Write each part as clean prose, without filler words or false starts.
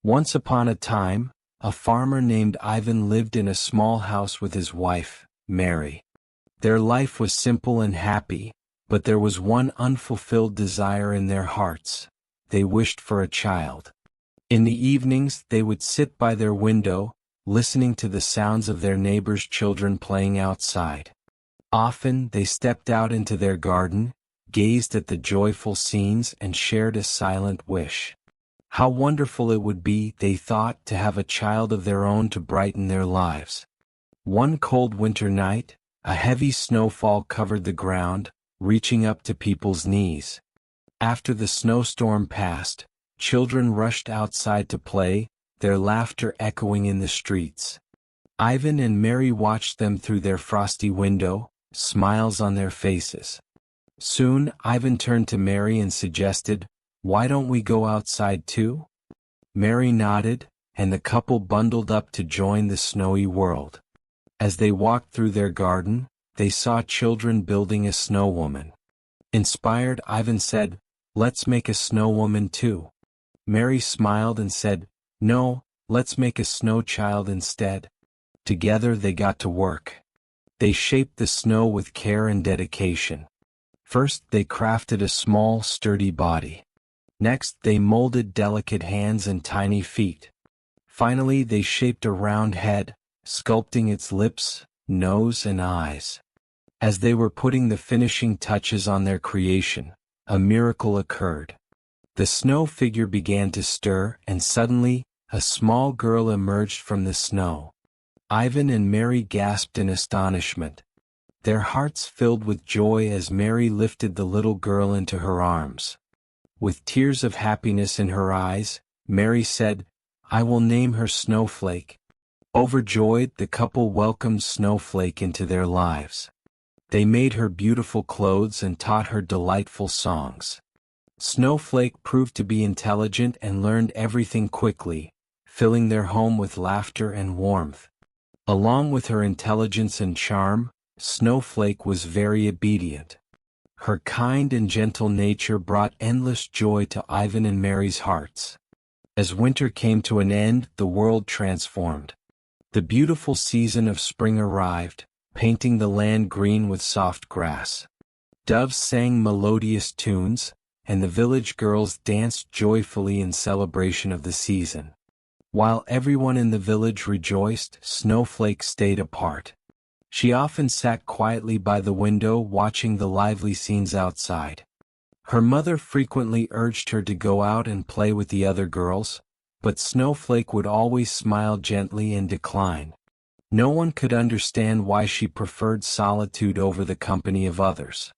Once upon a time, a farmer named Ivan lived in a small house with his wife, Mary. Their life was simple and happy, but there was one unfulfilled desire in their hearts. They wished for a child. In the evenings they would sit by their window, listening to the sounds of their neighbors' children playing outside. Often they stepped out into their garden, gazed at the joyful scenes and shared a silent wish. How wonderful it would be, they thought, to have a child of their own to brighten their lives. One cold winter night, a heavy snowfall covered the ground, reaching up to people's knees. After the snowstorm passed, children rushed outside to play, their laughter echoing in the streets. Ivan and Mary watched them through their frosty window, smiles on their faces. Soon, Ivan turned to Mary and suggested, "Why don't we go outside too?" Mary nodded, and the couple bundled up to join the snowy world. As they walked through their garden, they saw children building a snow woman. Inspired, Ivan said, "Let's make a snow woman too." Mary smiled and said, "No, let's make a snow child instead." Together they got to work. They shaped the snow with care and dedication. First they crafted a small, sturdy body. Next they molded delicate hands and tiny feet. Finally they shaped a round head, sculpting its lips, nose and eyes. As they were putting the finishing touches on their creation, a miracle occurred. The snow figure began to stir, and suddenly, a small girl emerged from the snow. Ivan and Mary gasped in astonishment. Their hearts filled with joy as Mary lifted the little girl into her arms. With tears of happiness in her eyes, Mary said, "I will name her Snowflake." Overjoyed, the couple welcomed Snowflake into their lives. They made her beautiful clothes and taught her delightful songs. Snowflake proved to be intelligent and learned everything quickly, filling their home with laughter and warmth. Along with her intelligence and charm, Snowflake was very obedient. Her kind and gentle nature brought endless joy to Ivan and Mary's hearts. As winter came to an end, the world transformed. The beautiful season of spring arrived, painting the land green with soft grass. Doves sang melodious tunes, and the village girls danced joyfully in celebration of the season. While everyone in the village rejoiced, Snowflake stayed apart. She often sat quietly by the window watching the lively scenes outside. Her mother frequently urged her to go out and play with the other girls, but Snowflake would always smile gently and decline. No one could understand why she preferred solitude over the company of others.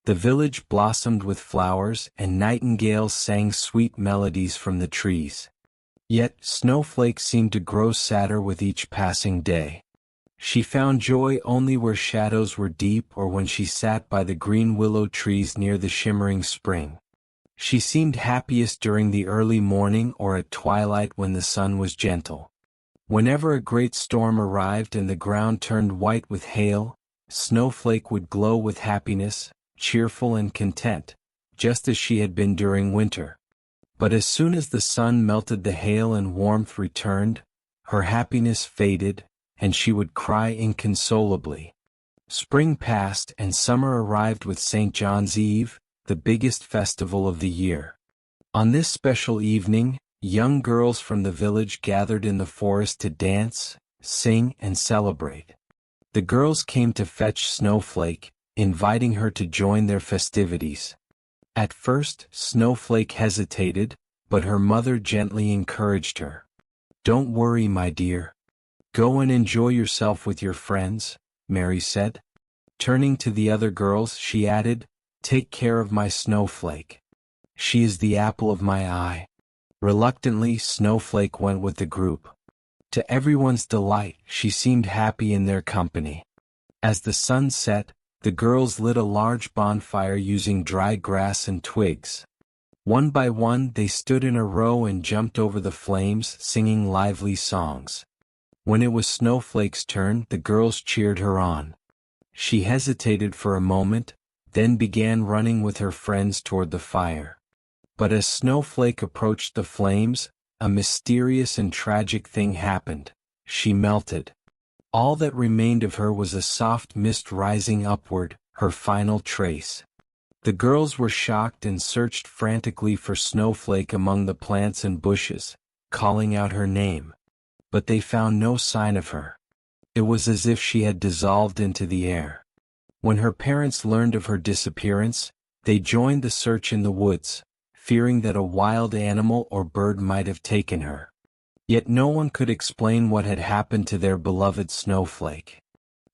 The village blossomed with flowers, and nightingales sang sweet melodies from the trees. Yet Snowflake seemed to grow sadder with each passing day. She found joy only where shadows were deep or when she sat by the green willow trees near the shimmering spring. She seemed happiest during the early morning or at twilight when the sun was gentle. Whenever a great storm arrived and the ground turned white with hail, Snowflake would glow with happiness, cheerful and content, just as she had been during winter. But as soon as the sun melted, the hail and warmth returned, her happiness faded, and she would cry inconsolably. Spring passed and summer arrived with St. John's Eve, the biggest festival of the year. On this special evening, young girls from the village gathered in the forest to dance, sing, and celebrate. The girls came to fetch Snowflake, inviting her to join their festivities. At first, Snowflake hesitated, but her mother gently encouraged her. "Don't worry, my dear. Go and enjoy yourself with your friends," Mary said. Turning to the other girls, she added, "Take care of my Snowflake. She is the apple of my eye." Reluctantly, Snowflake went with the group. To everyone's delight, she seemed happy in their company. As the sun set, the girls lit a large bonfire using dry grass and twigs. One by one, they stood in a row and jumped over the flames, singing lively songs. When it was Snowflake's turn, the girls cheered her on. She hesitated for a moment, then began running with her friends toward the fire. But as Snowflake approached the flames, a mysterious and tragic thing happened. She melted. All that remained of her was a soft mist rising upward, her final trace. The girls were shocked and searched frantically for Snowflake among the plants and bushes, calling out her name. But they found no sign of her. It was as if she had dissolved into the air. When her parents learned of her disappearance, they joined the search in the woods, fearing that a wild animal or bird might have taken her. Yet no one could explain what had happened to their beloved Snowflake.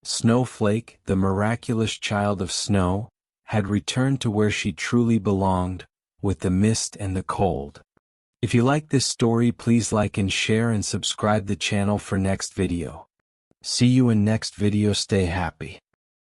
Snowflake, the miraculous child of snow, had returned to where she truly belonged, with the mist and the cold. If you like this story, please like and share and subscribe the channel for next video. See you in next video. Stay happy.